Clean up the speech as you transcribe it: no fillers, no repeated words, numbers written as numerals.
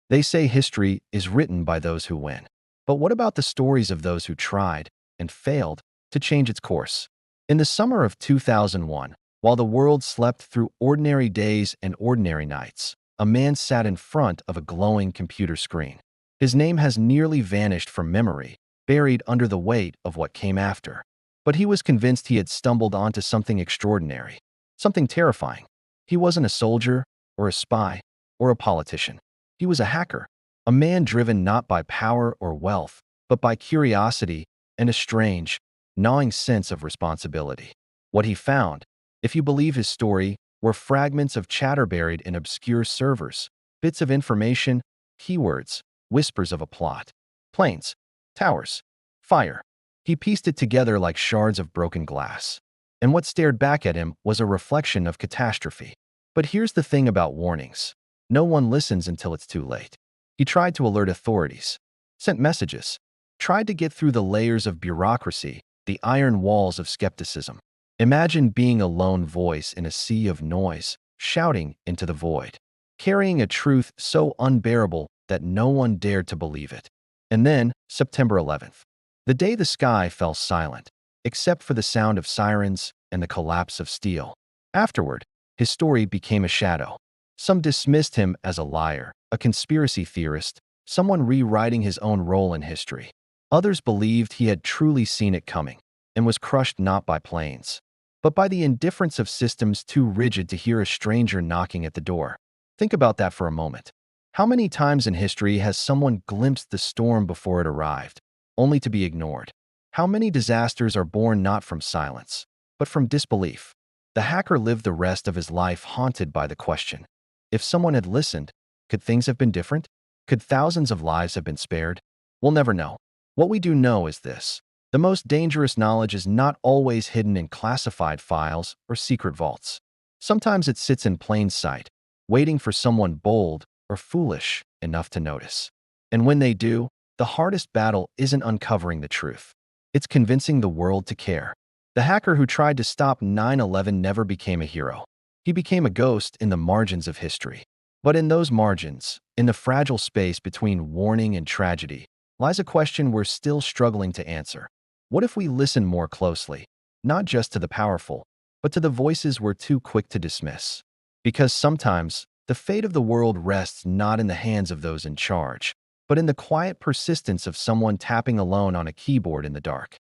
They say history is written by those who win. But what about the stories of those who tried and failed to change its course? In the summer of 2001, while the world slept through ordinary days and ordinary nights, a man sat in front of a glowing computer screen. His name has nearly vanished from memory, buried under the weight of what came after. But he was convinced he had stumbled onto something extraordinary, something terrifying. He wasn't a soldier, or a spy, or a politician. He was a hacker, a man driven not by power or wealth, but by curiosity and a strange, gnawing sense of responsibility. What he found, if you believe his story, were fragments of chatter buried in obscure servers, bits of information, keywords, whispers of a plot. Planes, towers, fire. He pieced it together like shards of broken glass. And what stared back at him was a reflection of catastrophe. But here's the thing about warnings. No one listens until it's too late. He tried to alert authorities, sent messages, tried to get through the layers of bureaucracy, the iron walls of skepticism. Imagine being a lone voice in a sea of noise, shouting into the void, carrying a truth so unbearable that no one dared to believe it. And then, September 11th, the day the sky fell silent, except for the sound of sirens and the collapse of steel. Afterward, his story became a shadow. Some dismissed him as a liar, a conspiracy theorist, someone rewriting his own role in history. Others believed he had truly seen it coming and was crushed not by planes, but by the indifference of systems too rigid to hear a stranger knocking at the door. Think about that for a moment. How many times in history has someone glimpsed the storm before it arrived, only to be ignored? How many disasters are born not from silence, but from disbelief? The hacker lived the rest of his life haunted by the question: if someone had listened, could things have been different? Could thousands of lives have been spared? We'll never know. What we do know is this: the most dangerous knowledge is not always hidden in classified files or secret vaults. Sometimes it sits in plain sight, waiting for someone bold or foolish enough to notice. And when they do, the hardest battle isn't uncovering the truth. It's convincing the world to care. The hacker who tried to stop 9/11 never became a hero. He became a ghost in the margins of history. But in those margins, in the fragile space between warning and tragedy, lies a question we're still struggling to answer. What if we listen more closely, not just to the powerful, but to the voices we're too quick to dismiss? Because sometimes, the fate of the world rests not in the hands of those in charge, but in the quiet persistence of someone tapping alone on a keyboard in the dark.